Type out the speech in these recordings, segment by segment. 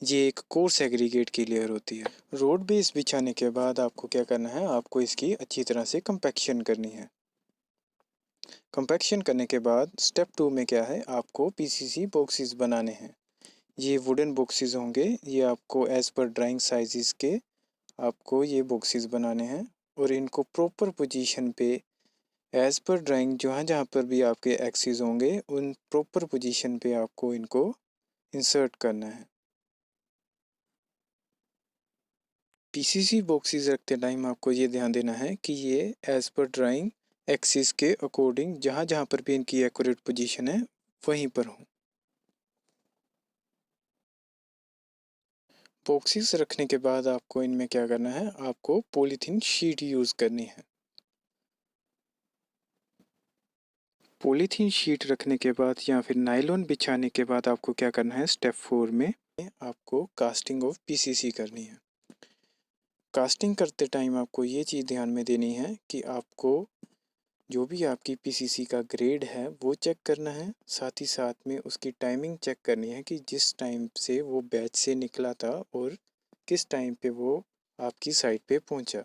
ये एक coarse aggregate की लेयर होती है। रोड बेस बिछाने के बाद आपको क्या करना है, आपको इसकी अच्छी तरह से कंपैक्शन करनी है। कंपैक्शन करने के बाद स्टेप 2 में क्या है, आपको पीसीसी बॉक्सेस बनाने हैं। ये वुडन बॉक्सेस होंगे, ये आपको एज पर ड्राइंग साइजेस के आपको ये बॉक्सेस बनाने हैं और इनको प्रॉपर पोजीशन पे एज पर ड्राइंग जहाँ जहाँ पर भी आपके एक्सिस होंगे उन प्रॉपर पोजीशन पे आपको इनको इंसर्ट करना है। पीसीसी बॉक्सेस रखते टाइम आपको ये ध्यान देना है कि ये एज पर ड्राइंग एक्सिस के अकॉर्डिंग जहाँ जहाँ पर भी इनकी एक्यूरेट पोजीशन है वहीं पर हो। बॉक्सेस रखने के बाद आपको इनमें क्या करना है, आपको पॉलीथीन शीट यूज़ करनी है। पॉलीथीन शीट रखने के बाद या फिर नायलॉन बिछाने के बाद आपको क्या करना है, स्टेप 4 में आपको कास्टिंग ऑफ पीसीसी करनी है। कास्टिंग करते टाइम आपको ये चीज़ ध्यान में देनी है कि आपको जो भी आपकी पीसीसी का ग्रेड है वो चेक करना है, साथ ही साथ में उसकी टाइमिंग चेक करनी है कि जिस टाइम से वो बैच से निकला था और किस टाइम पे वो आपकी साइट पे पहुंचा।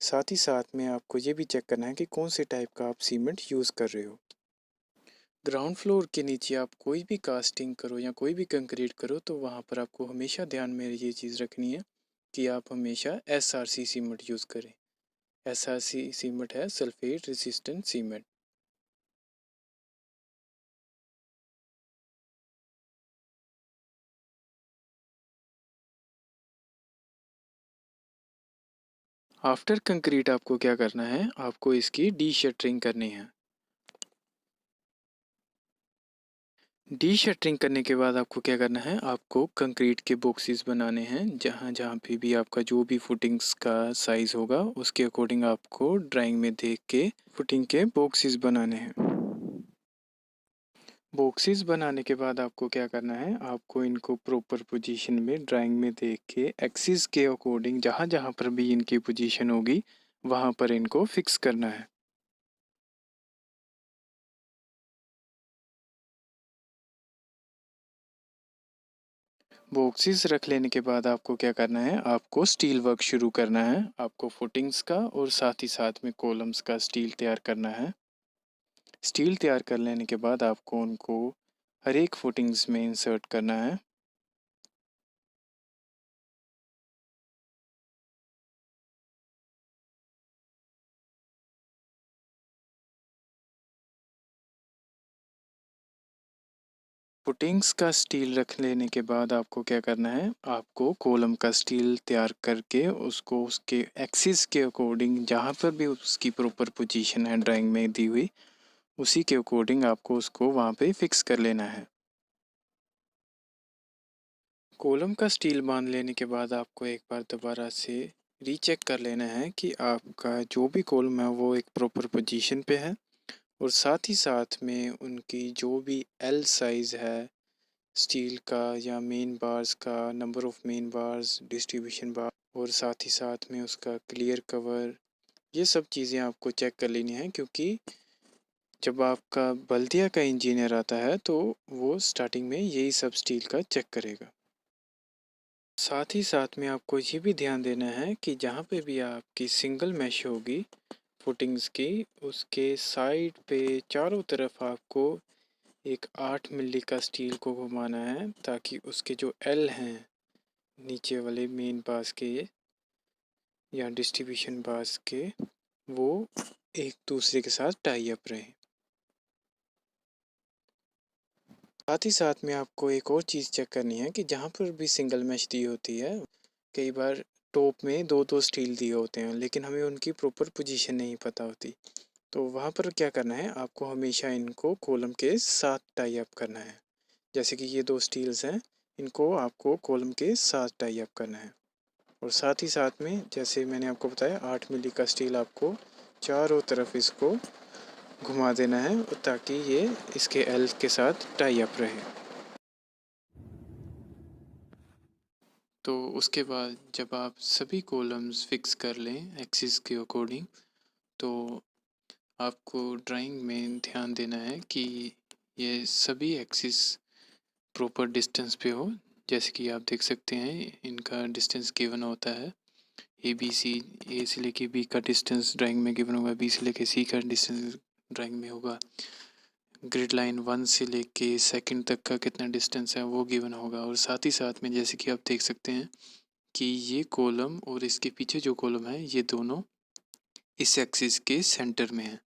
साथ ही साथ में आपको ये भी चेक करना है कि कौन से टाइप का आप सीमेंट यूज़ कर रहे हो। ग्राउंड फ्लोर के नीचे आप कोई भी कास्टिंग करो या कोई भी कंक्रीट करो तो वहाँ पर आपको हमेशा ध्यान में ये चीज़ रखनी है कि आप हमेशा एसआरसी सीमेंट यूज़ करें। एसआरसी सीमेंट है sulphate resistant cement. After concrete आपको क्या करना है, आपको इसकी डी शटरिंग करनी है। डी शटरिंग करने के बाद आपको क्या करना है, आपको कंक्रीट के बॉक्सेस बनाने हैं। जहाँ जहाँ पे भी आपका जो भी फुटिंग्स का साइज़ होगा उसके अकॉर्डिंग आपको ड्राइंग में देख के फुटिंग के बॉक्सेस बनाने हैं। बॉक्सेस बनाने के बाद आपको क्या करना है, आपको इनको प्रॉपर पोजीशन में ड्राइंग में देख के एक्सिस के अकॉर्डिंग जहाँ जहाँ पर भी इनकी पोजीशन होगी वहाँ पर इनको फिक्स करना है। बॉक्सेस रख लेने के बाद आपको क्या करना है, आपको स्टील वर्क शुरू करना है। आपको फुटिंग्स का और साथ ही साथ में कॉलम्स का स्टील तैयार करना है। स्टील तैयार कर लेने के बाद आपको उनको हर एक फुटिंग्स में इंसर्ट करना है। फुटिंग्स का स्टील रख लेने के बाद आपको क्या करना है, आपको कॉलम का स्टील तैयार करके उसको उसके एक्सिस के अकॉर्डिंग जहाँ पर भी उसकी प्रॉपर पोजीशन है ड्राइंग में दी हुई उसी के अकॉर्डिंग आपको उसको वहाँ पे फिक्स कर लेना है। कॉलम का स्टील बांध लेने के बाद आपको एक बार दोबारा से रीचेक कर लेना है कि आपका जो भी कॉलम है वो एक प्रॉपर पोजीशन पे है और साथ ही साथ में उनकी जो भी एल साइज़ है स्टील का या मेन बार्स का number of main bars, distribution bar और साथ ही साथ में उसका क्लियर कवर, ये सब चीज़ें आपको चेक कर लेनी है क्योंकि जब आपका बल्दिया का इंजीनियर आता है तो वो स्टार्टिंग में यही सब स्टील का चेक करेगा। साथ ही साथ में आपको ये भी ध्यान देना है कि जहाँ पे भी आपकी सिंगल मैश होगी फुटिंग्स की उसके साइड पे चारों तरफ आपको एक 8 मिली का स्टील को घुमाना है ताकि उसके जो एल हैं नीचे वाले मेन बार्स के या डिस्ट्रीब्यूशन बार्स के वो एक दूसरे के साथ टाई अप रहें। साथ ही साथ में आपको एक और चीज़ चेक करनी है कि जहाँ पर भी सिंगल मैश दी होती है कई बार टॉप में दो दो स्टील दिए होते हैं लेकिन हमें उनकी प्रॉपर पोजीशन नहीं पता होती, तो वहाँ पर क्या करना है, आपको हमेशा इनको कॉलम के साथ टाई अप करना है। जैसे कि ये दो स्टील्स हैं, इनको आपको कॉलम के साथ टाई अप करना है और साथ ही साथ में जैसे मैंने आपको बताया 8 मिली का स्टील आपको चारों तरफ इसको घुमा देना है ताकि ये इसके एल के साथ टाई अप रहे। तो उसके बाद जब आप सभी कॉलम्स फिक्स कर लें एक्सिस के अकॉर्डिंग तो आपको ड्राइंग में ध्यान देना है कि ये सभी एक्सिस प्रॉपर डिस्टेंस पे हो जैसे कि आप देख सकते हैं इनका डिस्टेंस गिवन होता है। ए बी सी, ए से लेके बी का डिस्टेंस ड्राइंग में गिवन होगा, बी से लेके सी का डिस्टेंस ड्राइंग में होगा। ग्रिड लाइन 1 से लेके सेकंड तक का कितना डिस्टेंस है वो गिवन होगा। और साथ ही साथ में जैसे कि आप देख सकते हैं कि ये कॉलम और इसके पीछे जो कॉलम है ये दोनों इस एक्सिस के सेंटर में है।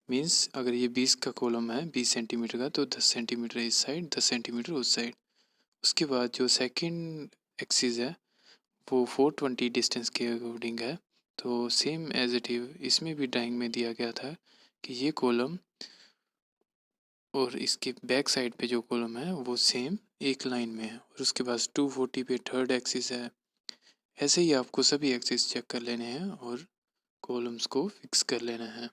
मीन्स अगर ये 20 का कॉलम है 20 सेंटीमीटर का, तो 10 सेंटीमीटर इस साइड, 10 सेंटीमीटर उस साइड। उसके बाद जो सेकंड एक्सिस है वो 420 डिस्टेंस के अकॉर्डिंग है। तो सेम एज इट इज इसमें भी ड्राइंग में दिया गया था कि ये कॉलम और इसके बैक साइड पे जो कॉलम है वो सेम एक लाइन में है। और उसके बाद 240 पे थर्ड एक्सिस है। ऐसे ही आपको सभी एक्सिस चेक कर लेने हैं और कॉलम्स को फिक्स कर लेना है।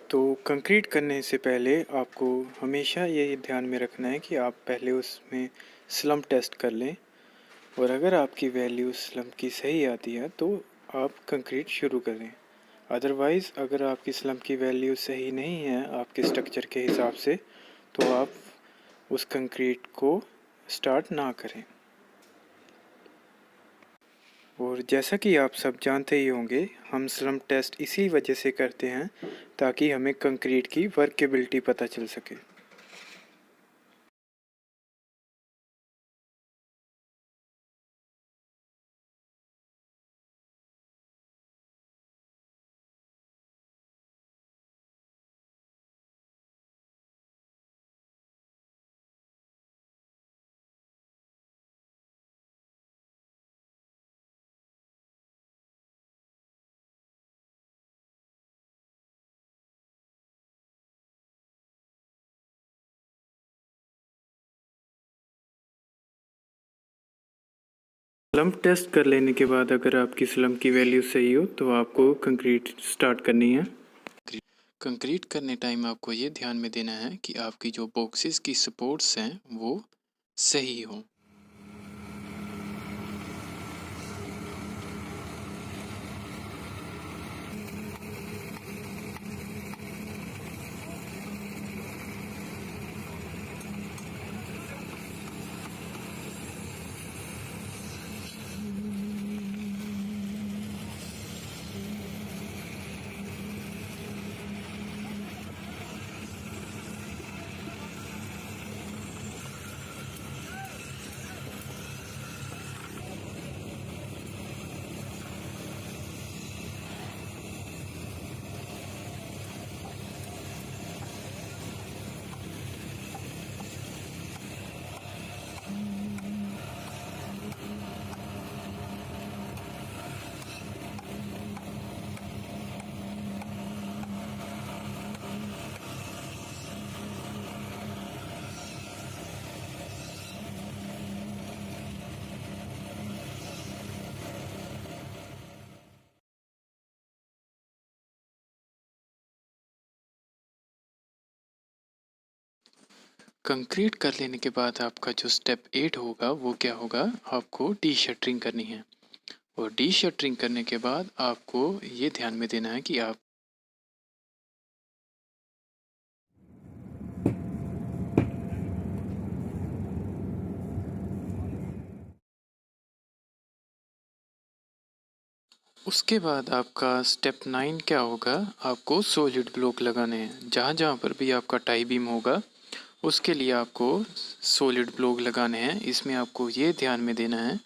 तो कंक्रीट करने से पहले आपको हमेशा ये ध्यान में रखना है कि आप पहले उसमें स्लम्प टेस्ट कर लें, और अगर आपकी वैल्यू स्लम्प की सही आती है तो आप कंक्रीट शुरू करें। अदरवाइज़ अगर आपकी स्लम्प की वैल्यू सही नहीं है आपके स्ट्रक्चर के हिसाब से, तो आप उस कंक्रीट को स्टार्ट ना करें। और जैसा कि आप सब जानते ही होंगे, हम स्लम्प टेस्ट इसी वजह से करते हैं ताकि हमें कंक्रीट की वर्केबिलिटी पता चल सके। स्लम्प टेस्ट कर लेने के बाद अगर आपकी स्लम्प की वैल्यू सही हो तो आपको कंक्रीट स्टार्ट करनी है। कंक्रीट करने टाइम आपको ये ध्यान में देना है कि आपकी जो बॉक्सेस की सपोर्ट्स हैं वो सही हों। कंक्रीट कर लेने के बाद आपका जो स्टेप 8 होगा वो क्या होगा, आपको डी शटरिंग करनी है। और डी शटरिंग करने के बाद आपको ये ध्यान में देना है कि आप उसके बाद आपका स्टेप 9 क्या होगा, आपको सॉलिड ब्लॉक लगाने हैं। जहाँ जहाँ पर भी आपका टाई बीम होगा उसके लिए आपको सॉलिड ब्लॉक लगाने हैं। इसमें आपको ये ध्यान में देना है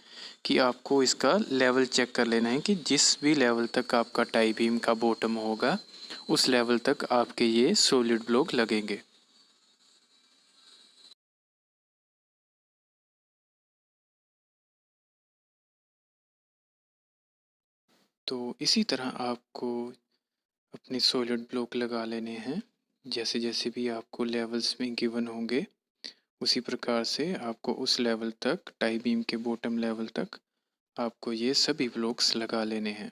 कि आपको इसका लेवल चेक कर लेना है कि जिस भी लेवल तक आपका टाई बीम का बॉटम होगा उस लेवल तक आपके ये सॉलिड ब्लॉक लगेंगे। तो इसी तरह आपको अपने सॉलिड ब्लॉक लगा लेने हैं। जैसे जैसे भी आपको लेवल्स में गिवन होंगे उसी प्रकार से आपको उस लेवल तक, टाई बीम के बॉटम लेवल तक आपको ये सभी ब्लॉक्स लगा लेने हैं।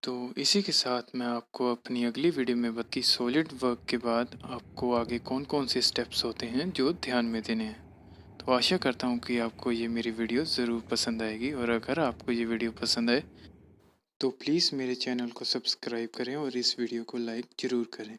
तो इसी के साथ मैं आपको अपनी अगली वीडियो में बाकी सॉलिड वर्क के बाद आपको आगे कौन कौन से स्टेप्स होते हैं जो ध्यान में देने हैं। तो आशा करता हूँ कि आपको ये मेरी वीडियो ज़रूर पसंद आएगी, और अगर आपको ये वीडियो पसंद आए तो प्लीज़ मेरे चैनल को सब्सक्राइब करें और इस वीडियो को लाइक ज़रूर करें।